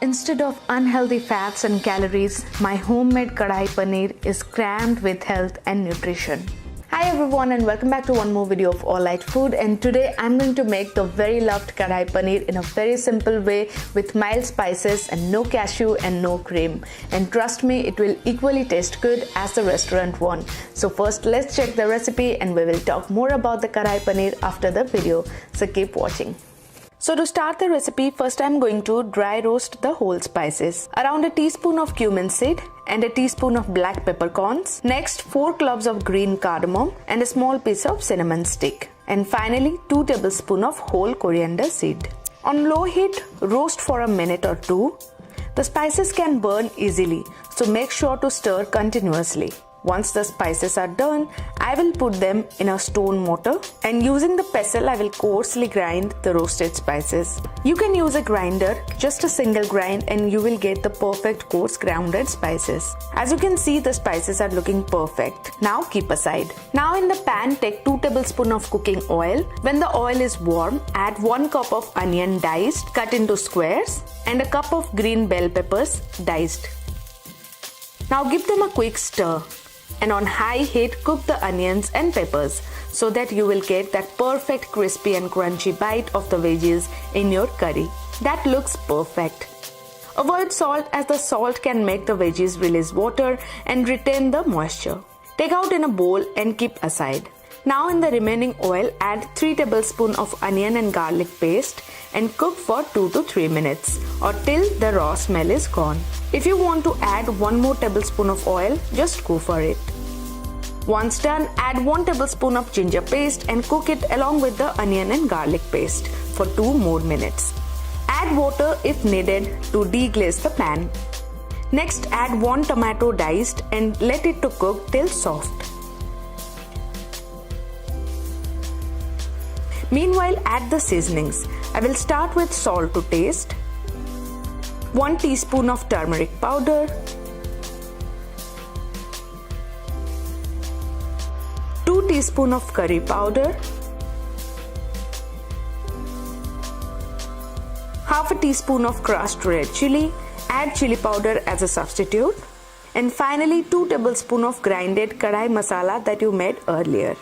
Instead of unhealthy fats and calories, my homemade kadai paneer is crammed with health and nutrition. Hi everyone and welcome back to one more video of All Lite Food, and today I'm going to make the very loved kadai paneer in a very simple way with mild spices and no cashew and no cream. And trust me, it will equally taste good as the restaurant one. So first let's check the recipe and we will talk more about the kadai paneer after the video. So keep watching. So to start the recipe, first I'm going to dry roast the whole spices. Around a teaspoon of cumin seed and a teaspoon of black peppercorns. Next 4 cloves of green cardamom and a small piece of cinnamon stick. And finally 2 tablespoons of whole coriander seed. On low heat, roast for a minute or two. The spices can burn easily, so make sure to stir continuously. Once the spices are done, I will put them in a stone mortar, and using the pestle I will coarsely grind the roasted spices. You can use a grinder, just a single grind, and you will get the perfect coarse grounded spices. As you can see, the spices are looking perfect. Now keep aside. Now in the pan, take 2 tablespoons of cooking oil. When the oil is warm, add 1 cup of onion diced, cut into squares, and a cup of green bell peppers diced. Now give them a quick stir. And on high heat, cook the onions and peppers so that you will get that perfect crispy and crunchy bite of the veggies in your curry. That looks perfect. Avoid salt, as the salt can make the veggies release water and retain the moisture. Take out in a bowl and keep aside. Now in the remaining oil, add 3 tablespoons of onion and garlic paste and cook for 2 to 3 minutes or till the raw smell is gone. If you want to add 1 more tablespoon of oil, just go for it. Once done, add 1 tablespoon of ginger paste and cook it along with the onion and garlic paste for 2 more minutes. Add water if needed to deglaze the pan. Next, add 1 tomato diced and let it to cook till soft. Meanwhile, add the seasonings. I will start with salt to taste, 1 teaspoon of turmeric powder, 2 teaspoons of curry powder, half a teaspoon of crushed red chili, add chili powder as a substitute, and finally 2 tablespoons of grinded kadai masala that you made earlier.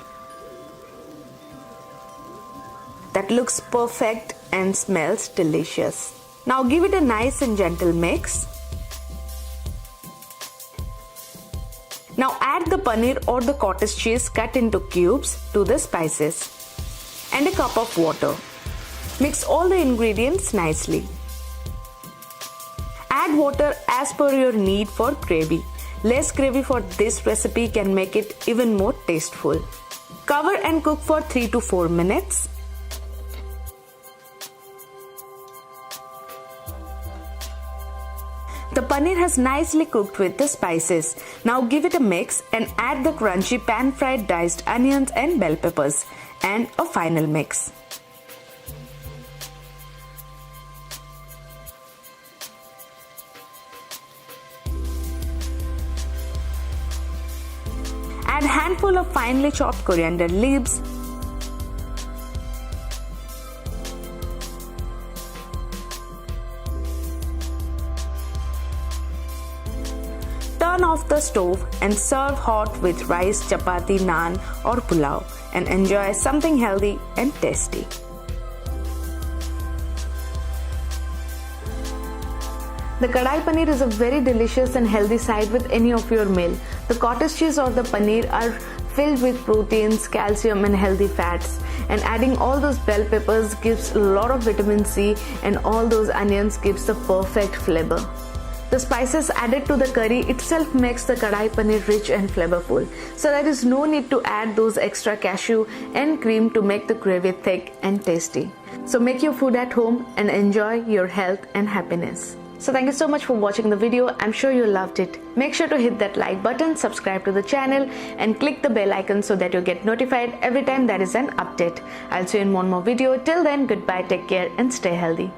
That looks perfect and smells delicious. Now give it a nice and gentle mix. Now add the paneer or the cottage cheese cut into cubes to the spices and a cup of water. Mix all the ingredients nicely. Add water as per your need for gravy. Less gravy for this recipe can make it even more tasteful. Cover and cook for 3 to 4 minutes. The paneer has nicely cooked with the spices. Now give it a mix and add the crunchy pan-fried diced onions and bell peppers and a final mix. Add handful of finely chopped coriander leaves, turn off the stove and serve hot with rice, chapati, naan or pulao, and enjoy something healthy and tasty. The kadai paneer is a very delicious and healthy side with any of your meal. The cottage cheese or the paneer are filled with proteins, calcium and healthy fats, and adding all those bell peppers gives a lot of vitamin C, and all those onions gives the perfect flavor. The spices added to the curry itself makes the kadai paneer rich and flavorful, so there is no need to add those extra cashew and cream to make the gravy thick and tasty. So make your food at home and enjoy your health and happiness. So thank you so much for watching the video. I'm sure you loved it. Make sure to hit that like button, subscribe to the channel and click the bell icon so that you get notified every time there is an update. I'll see you in one more video. Till then, goodbye, take care and stay healthy.